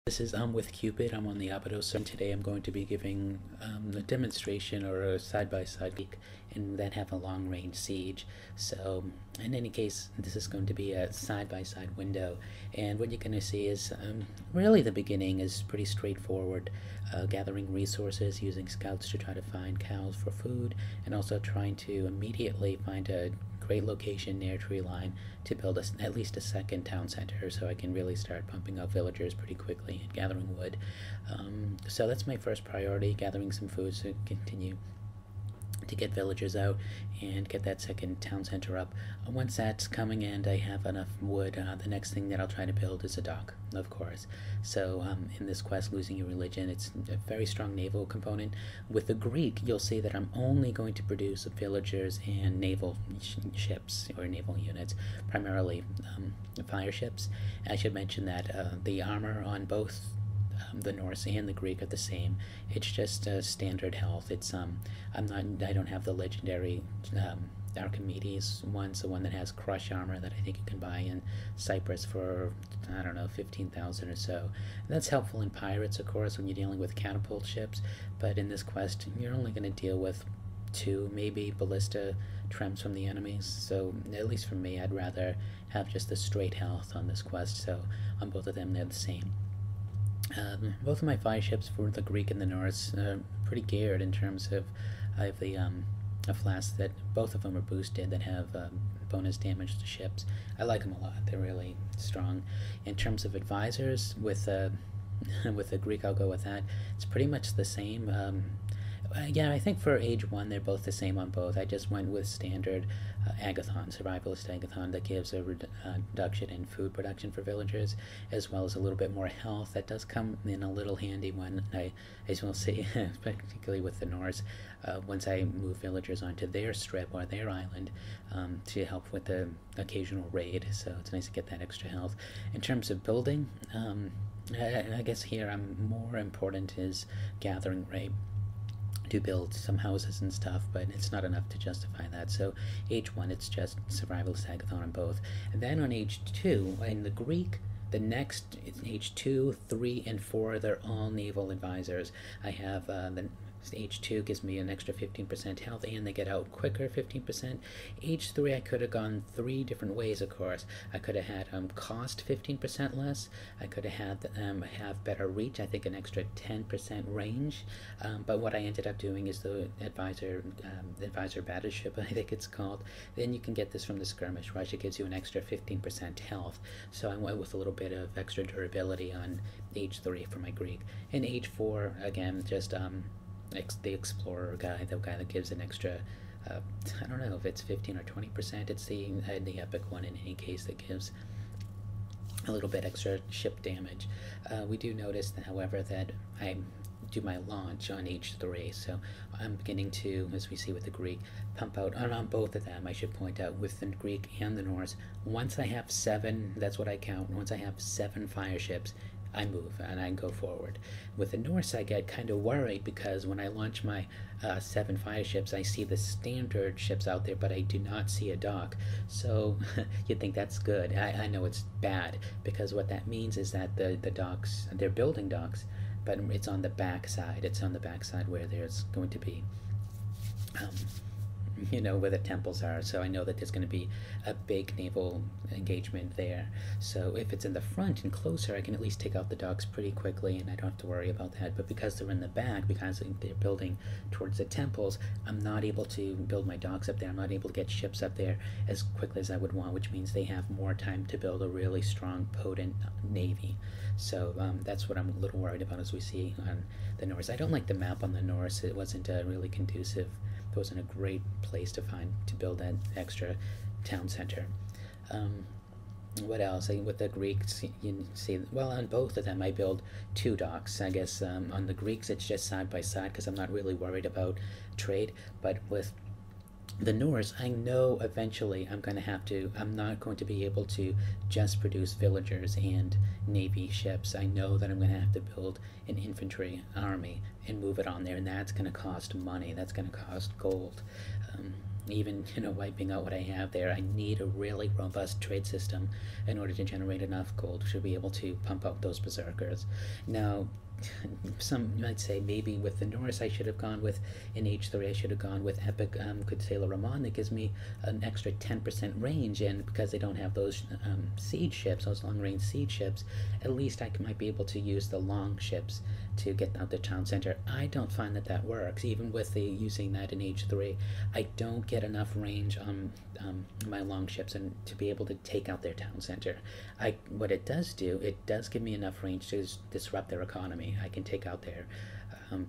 This is with Cupid. I'm on the Abydos, and today I'm going to be giving a demonstration or a side-by-side week, and then have a long-range siege. So in any case, this is going to be a side-by-side window, and what you're going to see is really the beginning is pretty straightforward. Gathering resources, using scouts to try to find cows for food, and also trying to immediately find a great location near tree line to build at least a second town center, so I can really start pumping out villagers pretty quickly and gathering wood. So that's my first priority, gathering some food to continue to get villagers out and get that second town center up. Once that's coming and I have enough wood, the next thing that I'll try to build is a dock, of course. So in this quest, Losing Your Religion, it's a very strong naval component. With the Greek, you'll see that I'm only going to produce villagers and naval ships or naval units, primarily fire ships. I should mention that the armor on both the Norse and the Greek are the same. It's just standard health. It's I don't have the legendary Archimedes one, so one that has crush armor that I think you can buy in Cyprus for, I don't know, 15,000 or so. And that's helpful in pirates, of course, when you're dealing with catapult ships, but in this quest you're only going to deal with 2, maybe ballista trems from the enemies. So at least for me, I'd rather have just the straight health on this quest. So on both of them, they're the same. Both of my fire ships for the Greek and the Norse are pretty geared in terms of I have the a flask that both of them are boosted that have bonus damage to ships. I like them a lot. They're really strong. In terms of advisors, with with the Greek, I'll go with that. It's pretty much the same. Yeah, I think for age 1 they're both the same on both. I just went with standard agathon, survivalist agathon, that gives a reduction in food production for villagers, as well as a little bit more health. That does come in a little handy when as you'll see, particularly with the Norse, once I move villagers onto their strip or their island to help with the occasional raid. So it's nice to get that extra health. In terms of building, I guess here I'm more important is gathering raid to build some houses and stuff, but it's not enough to justify that. So age 1, it's just survivalist agathon on both. And then on age 2, in the Greek, the next age 2, 3, and 4, they're all naval advisors. I have the age 2 gives me an extra 15% health, and they get out quicker, 15%. Age 3, I could have gone 3 different ways, of course. I could have had cost 15% less. I could have had have better reach, I think an extra 10% range. But what I ended up doing is the advisor battleship, I think it's called. Then you can get this from the skirmish rush. It gives you an extra 15% health. So I went with a little bit of extra durability on age 3 for my Greek. And age 4, again, just the explorer guy, the guy that gives an extra I don't know if it's 15 or 20%. It's the epic one in any case that gives a little bit extra ship damage. We do notice, however, that I do my launch on age 3, so I'm beginning to, as we see with the Greek, pump out on both of them. I should point out, with the Greek and the Norse, once I have 7, that's what I count, once I have 7 fire ships, I move and I go forward. With the Norse, I get kind of worried because when I launch my 7 fire ships, I see the standard ships out there, but I do not see a dock. So you'd think that's good. I know it's bad, because what that means is that the docks, they're building docks, but it's on the back side. It's on the back side where there's going to be you know, where the temples are, so I know that there's going to be a big naval engagement there. So if it's in the front and closer, I can at least take out the docks pretty quickly, and I don't have to worry about that. But because they're in the back, because they're building towards the temples, I'm not able to build my docks up there. I'm not able to get ships up there as quickly as I would want, which means they have more time to build a really strong, potent navy. So that's what I'm a little worried about, as we see on the Norse. I don't like the map on the Norse. It wasn't really conducive. It wasn't a great place to build that extra town center. What else? With the Greeks, you see, well, on both of them I build 2 docks. I guess on the Greeks it's just side by side because I'm not really worried about trade, but with the Norse, I know eventually I'm not going to be able to just produce villagers and navy ships. I know that I'm going to have to build an infantry army and move it on there, and that's going to cost money. That's going to cost gold. even, wiping out what I have there, I need a really robust trade system in order to generate enough gold to be able to pump out those berserkers. Now, some might say maybe with the Norse I should have gone with, in H3 I should have gone with Epic Good Sailor Amon. That gives me an extra 10% range, and because they don't have those siege ships, those long range siege ships, at least I might be able to use the long ships to get out the town center. I don't find that works. Even with using that in H3, I don't get enough range on my long ships and to be able to take out their town center. What it does do, it does give me enough range to disrupt their economy. I can take out their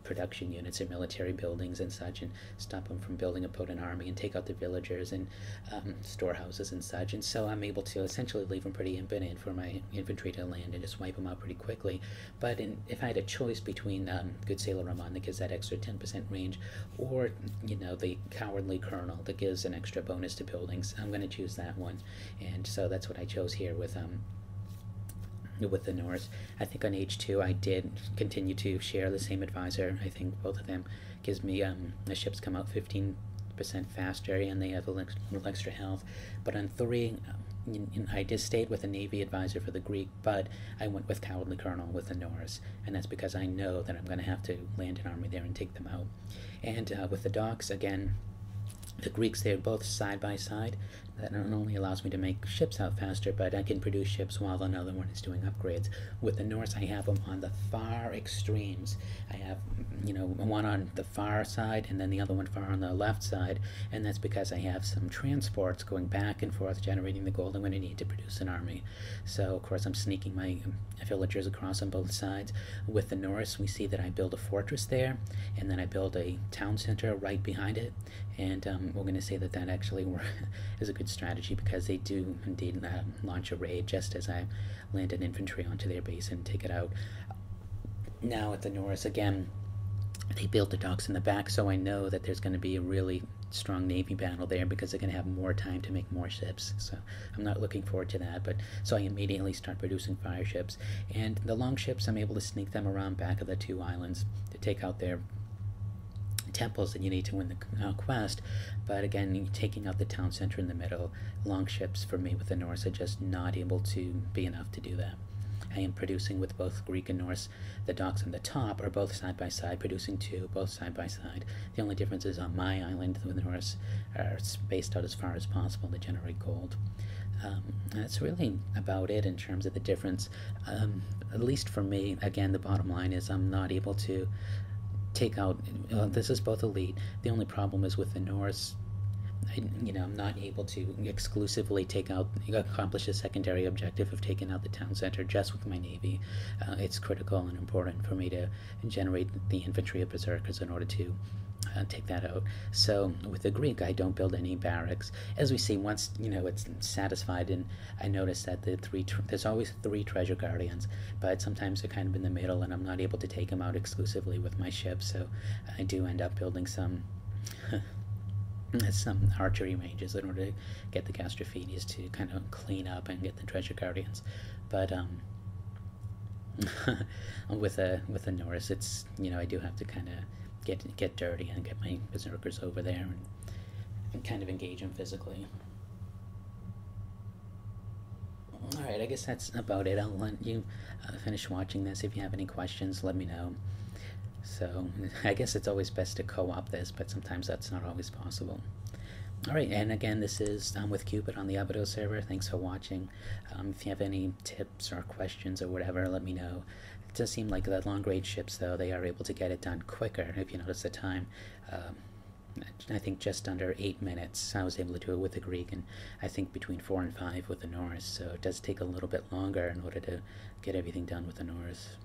production units and military buildings and such, and stop them from building a potent army, and take out the villagers and storehouses and such. And so I'm able to essentially leave them pretty impotent for my infantry to land and just wipe them out pretty quickly. But if I had a choice between Good Sailor Amon, that gives that extra 10% range, or the Cowardly Colonel that gives an extra bonus to buildings, I'm going to choose that one. And so that's what I chose here with the Norse. I think on H2 I did continue to share the same advisor. I think both of them gives me the ships come out 15% faster, and they have a little extra health. But on 3, I just stayed with the Navy advisor for the Greek, but I went with Cowardly Colonel with the Norse, and that's because I know that I'm going to have to land an army there and take them out. And with the docks, again, the Greeks, they're both side by side. That not only allows me to make ships out faster, but I can produce ships while another one is doing upgrades. With the Norse, I have them on the far extremes. I have, one on the far side, and then the other one far on the left side, and that's because I have some transports going back and forth, generating the gold I'm going to need to produce an army. So, of course, I'm sneaking my villagers across on both sides. With the Norse, we see that I build a fortress there, and then I build a town center right behind it, and we're going to say that actually is a good strategy, because they do indeed launch a raid just as I land an infantry onto their base and take it out. Now at the Norse, again, they built the docks in the back, so I know that there's going to be a really strong Navy battle there, because they're going to have more time to make more ships. So I'm not looking forward to that, but so I immediately start producing fire ships. And the long ships, I'm able to sneak them around back of the 2 islands to take out their temples that you need to win the quest. But again, taking out the town center in the middle, long ships for me with the Norse are just not able to be enough to do that. I am producing with both Greek and Norse. The docks on the top are both side by side, producing 2, both side by side. The only difference is on my island, the Norse are spaced out as far as possible to generate gold. That's really about it in terms of the difference. At least for me, again, the bottom line is I'm not able to take out, this is both elite. The only problem is with the Norse, I'm not able to exclusively accomplish the secondary objective of taking out the town center just with my Navy. It's critical and important for me to generate the infantry of berserkers in order to take that out. So with the Greek, I don't build any barracks. As we see, once it's satisfied, and I notice that there's always 3 treasure guardians, but sometimes they're kind of in the middle, and I'm not able to take them out exclusively with my ship. So I do end up building some archery ranges in order to get the Gastrophenes to kind of clean up and get the treasure guardians. But with the Norse, it's I do have to kind of get dirty and get my berserkers over there and kind of engage them physically. Alright, I guess that's about it. I'll let you finish watching this. If you have any questions, let me know. So I guess it's always best to co-op this, but sometimes that's not always possible. Alright, and again, this is with Cupid on the Abydo server. Thanks for watching. If you have any tips or questions or whatever, let me know. It does seem like the long-range ships, though, they are able to get it done quicker, if you notice the time. I think just under 8 minutes I was able to do it with the Greek, and I think between 4 and 5 with the Norse, so it does take a little bit longer in order to get everything done with the Norse.